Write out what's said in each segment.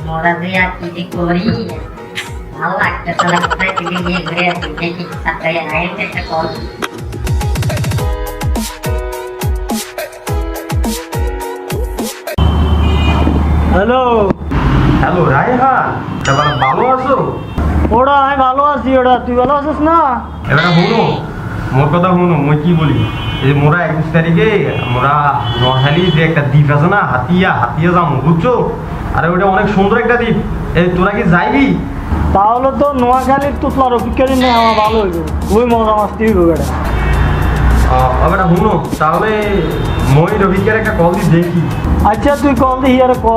মোরা যে আর কি করি ভালো লাগতেছে না, কোথায় থেকে নিয়ে ঘুরে আসি দেখি তাড়াতাড়ি আইতে একটা কল। হ্যালো হ্যালো রায়হান, এবার ভালো আছো? ওরা আমি ভালো আছি। ওরা তুই ভালো আছিস না? এবার শুনো, মোর কথা শুনো, মই কি বলি, এই যে মোরা 21 তারিখে মোরা নোয়াখালী যে একটা দ্বীপ আছে না, হাতিয়া যাবো বুঝছো? আরে ওটা অনেক সুন্দর একটা দ্বীপ। এই তোরা কি যাইবি? তাহলে তো নোয়াখালীর তুতলার অভিজ্ঞতা নেই, আমার ভালো হইব, ওই মজা মাস্তি হইব বেটা। এবার শুনো, তাহলে মই রবিকের একটা কল দিয়ে দেখি। আচ্ছা তুই কল দিই আর ক।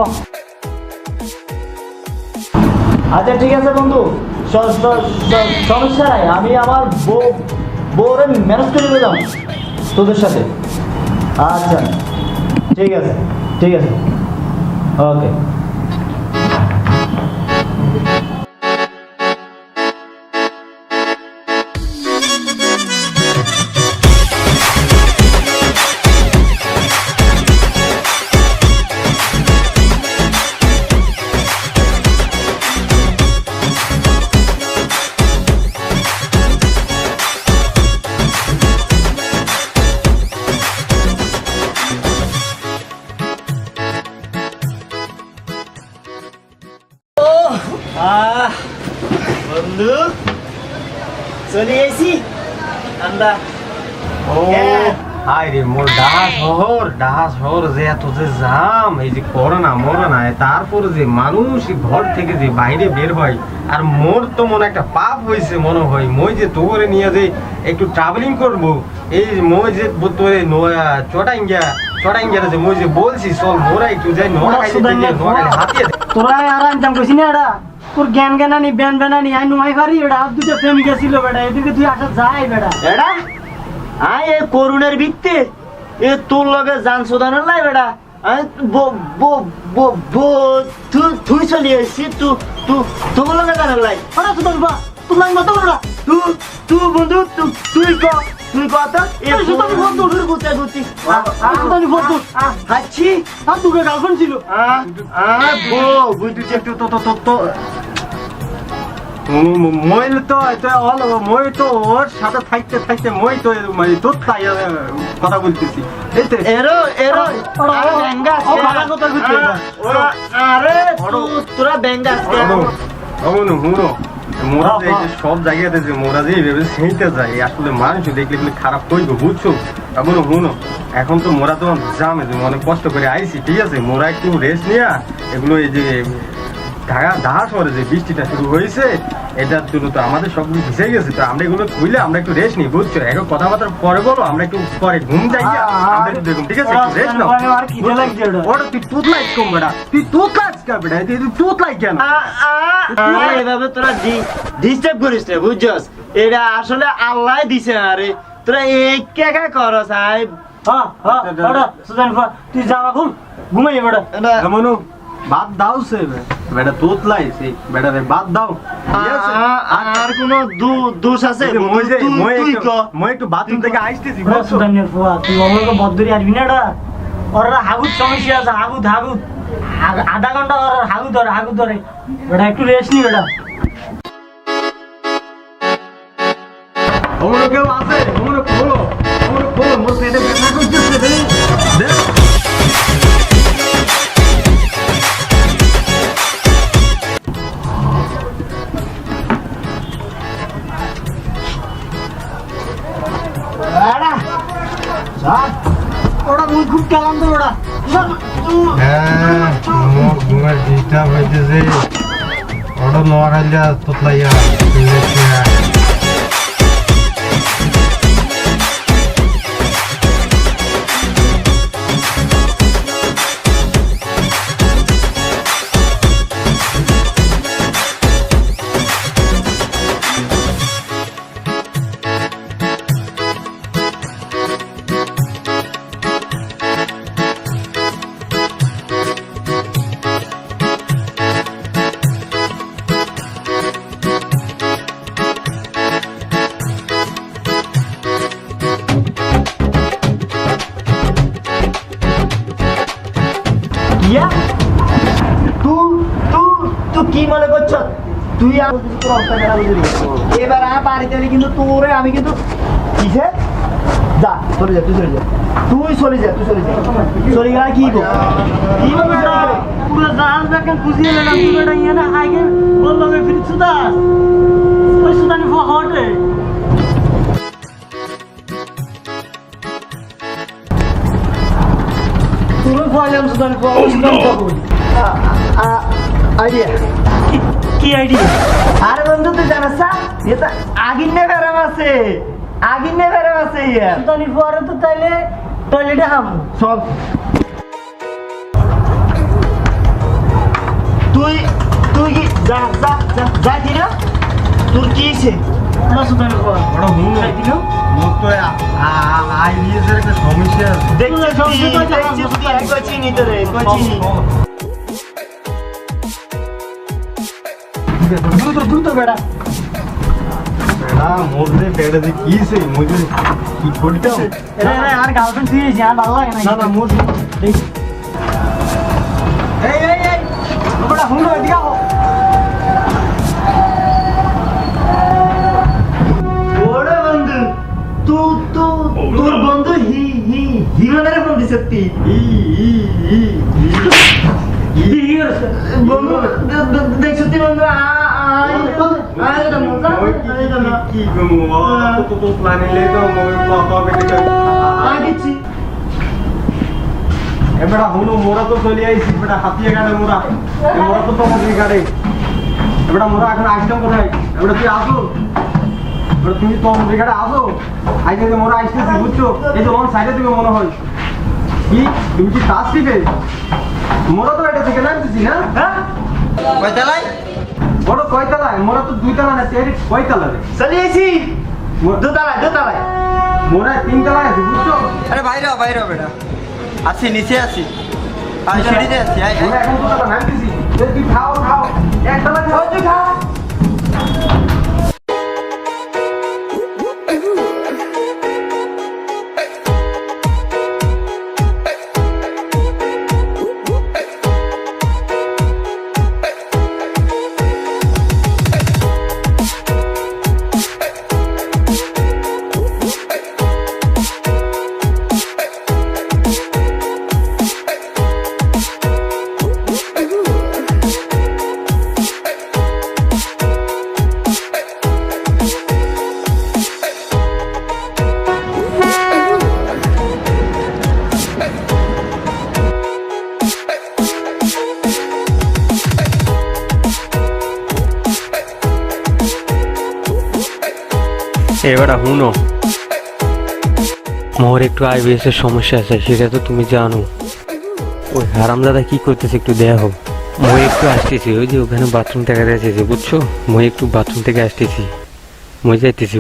আচ্ছা ঠিক আছে বন্ধু, সমস্যা নাই, আমি আমার বউরে ম্যানেজ করে দিলাম তোদের সাথে। আচ্ছা ঠিক আছে ওকে। বন্ধু চলে এসি আমরা। হাই রে, মোর ডাহা শহর যে এত যে জাম, এই যে করোনা তারপর যে মানুষ ঘর থেকে যে বাইরে বের হয়, আর মোর তো মনে একটা পাপ হয়েছে মনে হয়, মই যে তোরে নিয়ে যে একটু ট্রাভেলিং করবো, এই মই যে তোরে চটাইঙ্গা যে মই যে বলছি চল মোরা একটু যাই হাতিয়ে। তোরা আর আনতাম কইছি না এটা তোর জ্ঞান জ্ঞানানি ব্যান ব্যানানি আই নয় পারি এটা আর দুটো প্রেমিকা ছিল বেটা, এদিকে তুই আসা যাই বেটা। এডা আই এ করুণের ভিত্তি এ তোর লগে জান শোধানোর লাই বেটা। আমি তুই চলি আসছি তোর লগে জানার লাই ওরা তো ধরবা তোর লাইন মতো ওরা তুই বন্ধু তুই ক তো এ সুতানি বন্ধু দূর গুতে গুতি সুতানি বন্ধু হাচ্ছি আর দুটো গার্লফ্রেন্ড ছিল। বুঝছি একটু তো মই তো ওর সাথে থাকতে মই তো মানে তোর কথা বলতেছি। এরো আরে বেঙ্গা ও ভালো কথা কইছে আরে তোরা বেঙ্গা মোরা যে সব জায়গাতে যে মোরা যে এইভাবে সেইতে যায়, আসলে মানুষ দেখলে খারাপ করবে বুঝছো? এখন তো মোরা তো জামে যে অনেক কষ্ট করে আইছি, ঠিক আছে? মোরা একটু রেস্ট নিয়ে এগুলো এই যে ঢাকা শহরে যে বৃষ্টিটা শুরু হয়েছে, এটার জন্য তো আমাদের সব কিছু ভিজে গেছে, তো আমরা এগুলো খুলে আমরা একটু রেস্ট নিই বুঝছো? এখন কথাবার্তা পরে বলো, আমরা একটু পরে ঘুম যাই, আমরা একটু দেখুন, ঠিক আছে? একটু রেস্ট নাও। ওটা তুই তুতলাই কম বেটা, তুই তুতলাই কেন? এভাবে তোরা ডিস্টার্ব করিস না বুঝছস? এটা আসলে আল্লাহ দিছে আরে তোরা এই কে করস আই। তুই জামা খুল ঘুমাই বেটা। এমনও বাদ দাও সে বেটা তুতলাই সে বেটা রে বাদ দাও। আর কোন দোষ আছে? মই একটু বাথরুম থেকে আইতেছি বুঝছো? তুই অমলকে বদরি আসবি না এটা ওরা হাগুত সমস্যা আছে, হাগুত আধা ঘন্টা ওর হাগুত ধরে বেটা, একটু রেস্ট নি বেটা। ওমনে কেউ আছে? ওমনে খোলো মোর পেটে ব্যথা করতেছে রে। দেখ ওরা খুব কেলাম তো ওরা। ঘুমের ডিস্টার্ব হইতেছে, ওটা নোয়াখালিয়া তোতলাইয়া ইয়া তুই তুই কি মনে করছ তুই আর তোর অবস্থা খারাপ করে দিবি। এবার আমার বাড়িতে এলে কিন্তু তোরে আমি কিন্তু কিসে যা চলে যা তুই চলে যা তুই চলে যা তুই চলে যা চলে গেলে কি গো কি বলবি পুরো জাহাজ দেখেন খুঁজিয়ে নিলাম পুরোটা ইয়ে না আগে বললাম ফির সুদাস ওই সুদানি হটে পুরো ফয়লাম সুদানি সুদানি আইডিয়া কি আইডিয়া আরে বন্ধু তুই জানাস না এটা আগিনে বেরাম আছে আগিনে বেরাম আছে ইয়া সুদানি পরে তো তাইলে টয়লেটে হামু চল তুই তুই কি যা যা যা যা দিনা তোর কি হইছে না সুদানি পর বড় হুন দিল মোর তো IBS এর একটা সমস্যা আছে। দেখছিস কইছিনি তোরে কইছিনি দ্রুত বেড়া বেড়া মোর যে পেটে যে কি হইছে মুই যে কি করতাম আর গার্লফ্রেন্ড দিয়েছি আর ভালো লাগে না না মোর এই বড় হুন এদিকে আও ওরে বন্ধু তোর বন্ধু হিরোনের ফোন দিছে তুই বন্ধু দেখছো তুই বন্ধু কি গো তো প্ল্যান নিলে তো মই কত বেটে আগেছি এবারে হুনো মোরা তো চলে আইছি বেটা হাতিয়ে গাড়ে মোরা মোরা তো তোমাদের গাড়ে এবারে মোরা এখন আসলাম কোথায় এবারে তুই আসো এবারে তুমি তোমাদের গাড়ে আসো আইতে যে মোরা আসতেছি বুঝছো এই তো আমার সাইডে থেকে মনে হয় কি তুমি কি কাজ দিবে মোরা তো এটা থেকে নামতেছি না হ্যাঁ কয়তালাই বড় কয়তলায় মোরা তো দুইতলা না তেরি কয়তলা রে চলিয়েছি দোতলায় মোরা তিনতলায় আছে বুঝছো আরে বাইরে বেটা আসি নিচে আসি আমি সিঁড়িতে আসি মোরা এখন দোতলা নামতেছি তুই খাও একতলা খাও তুই খা এবার হুনো মোর একটু IBS এর সমস্যা আছে সেটা তো তুমি জানো ওই হারামদাদা কি করতেছে একটু দেখো মই একটু আসতেছি ওই যে ওখানে বাথরুম থেকে যাচ্ছে বুঝছো মই একটু বাথরুম থেকে আসতেছি মই যাইতেছি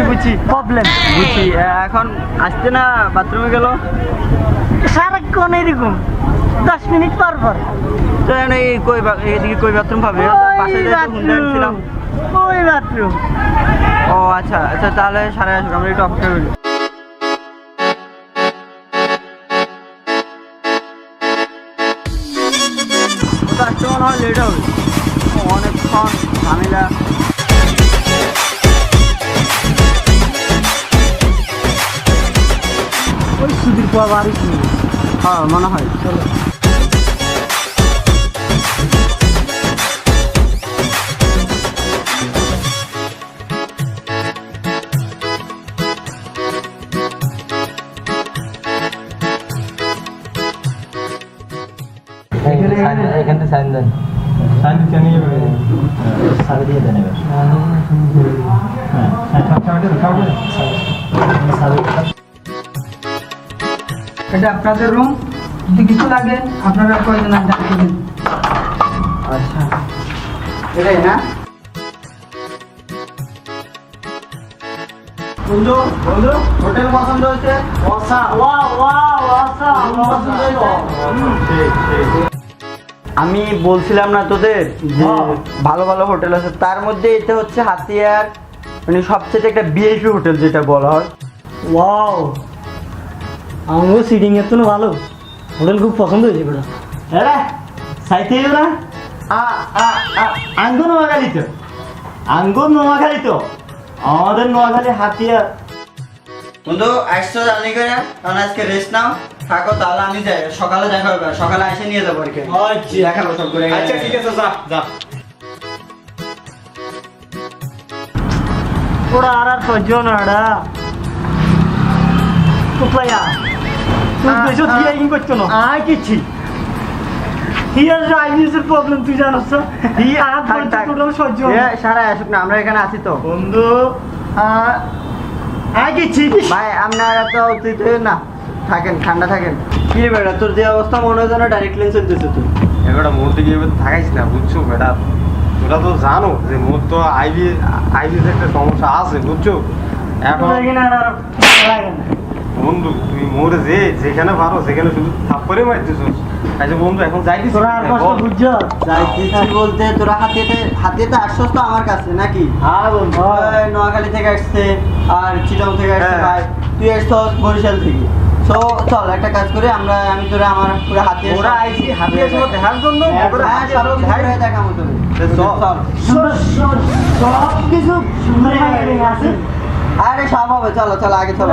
বুঝছি প্রবলেম বুঝছি এখন আসতে না বাথরুমে গেল সারাক্ষণ এরকম 10 মিনিট পর তো এদিকে কই বাথরুম পাবে বাসায় যাই তো হুন্ডা ছিলাম ওই বাথরুম ও আচ্ছা তাহলে সাড়ে আসুক আমরা একটু অপেক্ষা করি আসতে মনে হয় লেট হবে অনেকক্ষণ ঝামেলা ওই সুদীর পাওয়া বাড়ি হ্যাঁ মনে হয় চলো এখানে সাইন দেন সাইন দিতে নিয়ে সাড়ে দিয়ে দেন এবার এটা আপনাদের রুম যদি কিছু লাগে আপনারা কয়েকজন ডাকবেন আচ্ছা এটাই না বন্ধু হোটেল পছন্দ হয়েছে ওয়াও ওয়াও ওয়াও ঠিক আমি বলছিলাম না তোদের যে হ্যাঁ। ভালো ভালো হোটেল আছে, তার মধ্যে এটা হচ্ছে হাতিয়ার, মানে সবচেয়ে একটা বিএপি হোটেল যেটা বলা হয়। ওয়াও, আমারও সিটিং এর তো ভালো, হোটেল খুব পছন্দ হয়েছে বেটা। হ্যাঁ সাইতে না আঙ্গুর নোয়াখালী তো, আঙ্গুর নোয়াখালী তো, আমাদের নোয়াখালী হাতিয়ার। বন্ধু আসছো জানি করে, কারণ আজকে রেস্ট নাও, থাকো, তাহলে আমি যাই, সকালে দেখা হবে, সকালে এসে নিয়ে যাবো আর কি। দেখাবো সব করে। আচ্ছা ঠিক আছে, যা যা। ওরা আর সহ্য না এটা কোথায়া তুই দেশত হিয়ারিং করছো না আয় কিচ্ছি হিয়ার আইবিএস এর প্রবলেম তুই জানোস তো আর টোটাল সহ্য হয় না। সারা আসুক না, আমরা এখানে আছি তো। বন্ধু আয় কিচ্ছি। ভাই আপনারা তো তুই তো না থাকেন, ঠান্ডা থাকেন। কি রে বেটা, তোর যে অবস্থা মনে হয় যেন ডাইরেক্ট লেন্স চলতেছে তুই। এবার মোর দিকে এবার থাকাইস না, বুঝছো বেটা? তোরা তো জানো যে মোর তো আইবির একটা সমস্যা আছে, বুঝছো? এখন তোরা এখানে আর ভালো লাগে না। বন্ধু তুই মোরে যেখানে পারো সেখানে শুধু থাপ্পড়ে মারতেছিস। আচ্ছা বন্ধু এখন যাইতিস তোরা আর কষ্ট বুঝছো? যাইতেছি বলতে তোরা হাতিতে আসছস তো আমার কাছে নাকি? হ্যাঁ বন্ধু, ওই নোয়াখালী থেকে আসছে আর চিটাং থেকে আসছে হ্যাঁ। ভাই, তুই আসছস বরিশাল থেকে। সো চল একটা কাজ করে আমি তোরা আমার পুরো হাতিয়ে ওরা আইছি হাতিয়ার সময় দেখার জন্য, ওরা হাতিয়ার সময় দেখাই। দেখাবো তোকে। চল। চল। সব কিছু সুন্দর হয়ে আছে। আরে সব হবে, চলো চলো আগে চলো।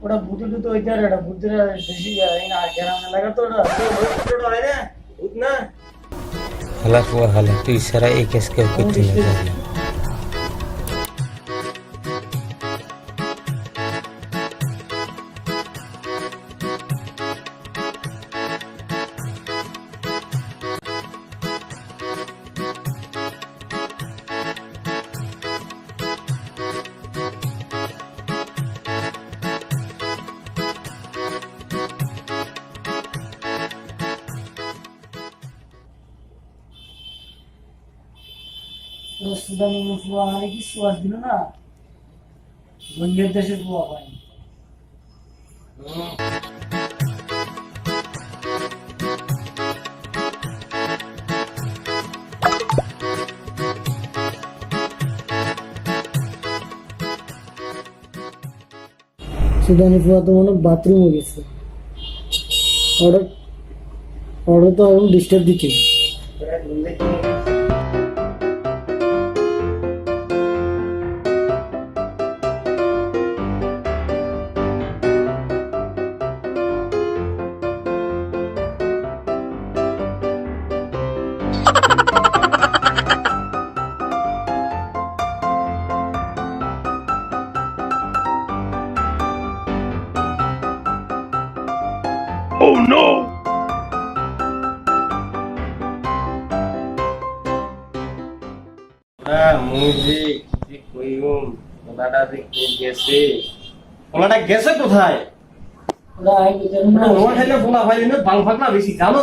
ওটা বুদ্ধি তো ওইটা এটা বুদ্ধিরা বেশি না গ্রামে লাগা তো ওটা হালা পুয়া হালা, তুই সারা এই কেস কেউ করতে না জানি। সুদানি ফুয়া মানে কি সুয়াস দিল না বন্ধের দেশের ফুয়া পায়নি। সুদানি ফুয়া তো মনে বাথরুমে গেছে, অর্ডার তো এখন ডিস্টার্ব দিচ্ছে। মুই যে কি কইম ওনাটা যে কই গেছে ওনাটা গেছে কোথায় ওনা খাইলে ফোনা ভাই না বাল ফাকনা বেশি জানো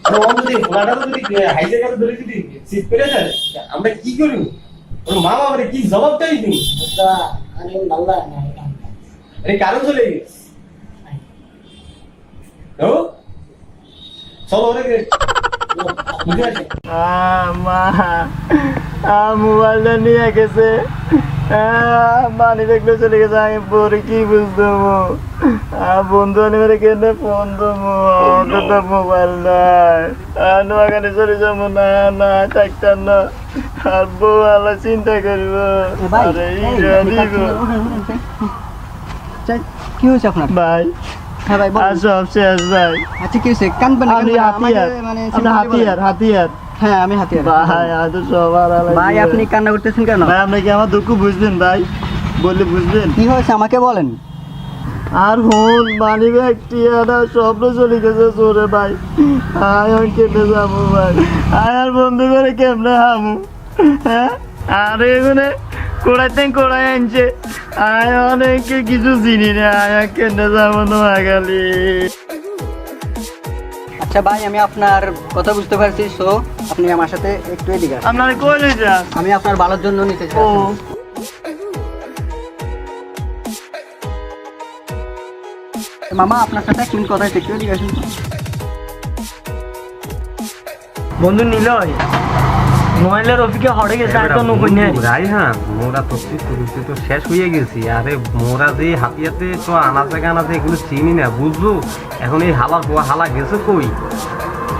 আর ও যদি ওনাটা যদি হাই জায়গাতে ধরে যদি সিট করে যায় আমরা কি করি ওর মা বাবারে কি জবাব দেই তুমি আরে কারণ চলে গেছে ও চলো রে মা মোবাইলটা নিয়ে গেছে মানি দেখলে চলে গেছে আমি পরে কি বুঝতো বন্ধু আনিবারে কেন ফোন দেবো তো মোবাইল নাই নোয়াখানে চলে যাবো না না থাকতাম না আর বউ আলা চিন্তা করব আরে কি হয়েছে আপনার ভাই হ্যাঁ ভাই আর সব শেষ ভাই আচ্ছা কি হয়েছে কানবেন হাতিয়ার হ্যাঁ আমি হাতিয়ার ভাই আজ সবার ভাই আপনি কান্না করতেছেন কেন ভাই আপনি কি আমার দুঃখ বুঝবেন ভাই বললে বুঝবেন কি হয়েছে আমাকে বলেন আর হন মানি ব্যক্তি একটা স্বপ্ন চলে গেছে চোরে ভাই আয় কেটে যাবো ভাই আয় আর বন্ধু করে কেমনে হামু হ্যাঁ আর এখানে কোড়াই আনছে আয় অনেকে কিছু চিনি না আয় কেটে যাবো নোয়াখালী। আচ্ছা ভাই আমি আপনার কথা বুঝতে পারছি সো আপনি আমার সাথে একটু এদিকে আসুন। আপনার কইলে যা আমি আপনার ভালোর জন্য নিতে চাই ও মামা আপনার সাথে এক মিনিট কথা আছে, একটু এদিকে আসুন। বন্ধু নিলয় নয়লের রফিকে হড়ে গেছে আর তো নকই নেই রাইহান মোরা তো তুই তো শেষ হয়ে গেছি আরে মোরা যে হাতিয়াতে তো আনাচে কানাচে এগুলো চিনি না বুঝলো এখন এই হালা গেছে কই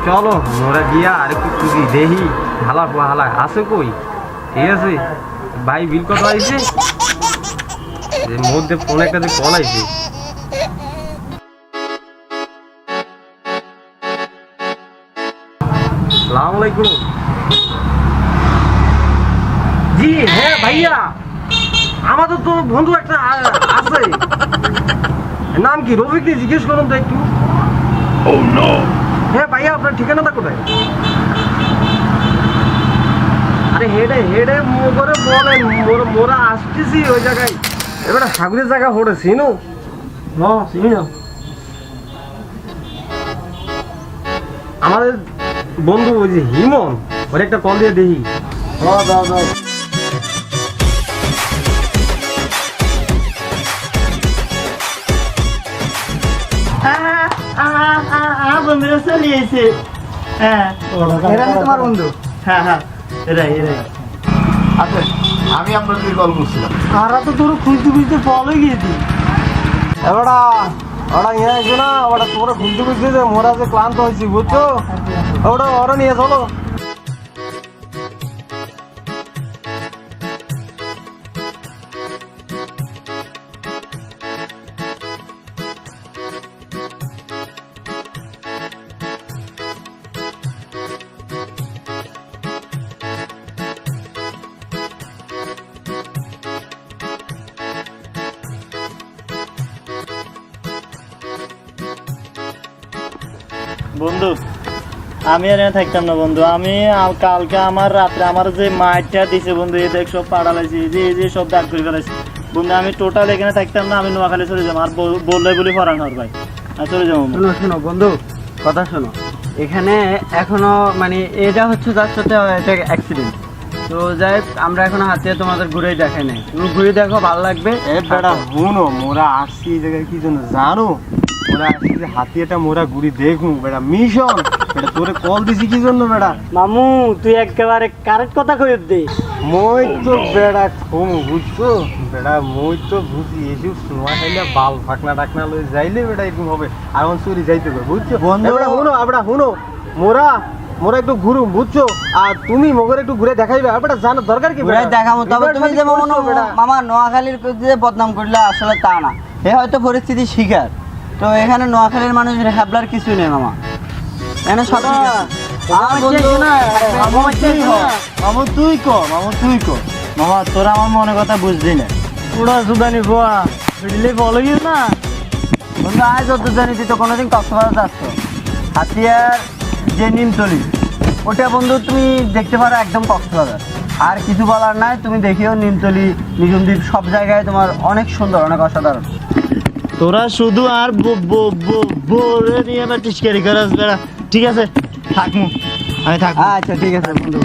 চলো মোরা গিয়া আর একটু খুঁজি দেখি হালা আছে কই ঠিক আছে ভাই বিল কত আইছে এর মধ্যে ফোন একটা যে কল আইছে আসসালামু আলাইকুম জি হ্যাঁ ভাইয়া আমাদের তো বন্ধু একটা আছে নাম কি রফিক দিয়ে জিজ্ঞেস করুন তো একটু হ্যাঁ ভাইয়া আপনার ঠিকানাটা কোথায় আরে হেডে করে বলেন মোরা আসতেছি ওই জায়গায় এবার সাগরের জায়গা হরে চিনো চিনো আমাদের বন্ধু ওই যে হিমন ওর একটা কল দিয়ে দেখি দাও বন্ধুরা চলে এসে হ্যাঁ এরা না তোমার বন্ধু হ্যাঁ এরাই আচ্ছা আমি আপনাকে কল করছিলাম আর তো তোর খুঁজতে পলে গিয়েছি এবারটা ওরা নিয়ে আসবে না ওরা তোরা খুঁজতে যে মোরা যে ক্লান্ত হয়েছি বুঝছো ওরা নিয়ে চলো বন্ধু আমি আর এখানে থাকতাম না বন্ধু আমি কালকে আমার রাত্রে আমার যে মাইটটা দিছে বন্ধু এই দেখ সব পাড়ালাইছি যে সব দাগ করে ফেলাইছি বন্ধু আমি টোটাল এখানে থাকতাম না আমি নোয়াখালী চলে যাবো আর বললে বলি ফরান হর ভাই আর চলে যাবো শোনো বন্ধু কথা শোনো এখানে এখনো মানে এটা হচ্ছে যার সাথে এটা অ্যাক্সিডেন্ট তো যাই হোক, আমরা এখনো হাতে তোমাদের ঘুরেই দেখাই নাই তুমি ঘুরে দেখো ভালো লাগবে বেটা হুনো মোরা আসছি এই জায়গায় কি জন্য জানো মোরা আসছি যে হাতিয়াটা মোরা ঘুরি দেখু বেটা মিশন বেটা তোরে কল দিছি কি জন্য বেটা মামু তুই একেবারে কারেক্ট কথা কই দে মই তো বেড়া খুম বুঝছো বেড়া মই তো বুঝি এসব নোয়া খাইলে বাল ফাকনা টাকনা লই যাইলে বেটা এরকম হবে আর আমার চুরি যাইতে হবে বুঝছো বন্ধু- বেটা হুনো আবড়া হুনো মোরা একটু ঘুরুম বুঝছো আর তুমি মগর একটু ঘুরে দেখাইবে আর বেটা জানার দরকার কি ঘুরে দেখাবো তবে এবার তুমি খালি যে করছো বেটা। মামা নোয়াখালীর যে বদনাম করলে আসলে তা না এ হয়তো পরিস্থিতি শিকার তো এখানে নোয়াখালীর মানুষের হ্যাবলার কিছু নেই মামা এখানে সব ঠিক আছে। আমার বন্ধু মামু তুই ক মামা তোরা আমার মনে কথা বুঝলি না পুরা সুদানি গোয়া ভিড়লে বলে গিয়ে না বন্ধু আজ যত জানি তুই তো কোনোদিন কক্সবাজার যাচ্ছ হাতিয়ার যে নিমতলি ওটা বন্ধু তুমি দেখতে পারো একদম কক্সবাজার। আর কিছু বলার নাই, তুমি দেখিও নিমতলি, নিঝুম দ্বীপ সব জায়গায় তোমার অনেক সুন্দর, অনেক অসাধারণ। তোরা শুধু আর বোরে নিয়ে আমার টিস্কারি করাস বেড়া। ঠিক আছে থাকমু, আমি থাকবো। আচ্ছা ঠিক আছে বন্ধু।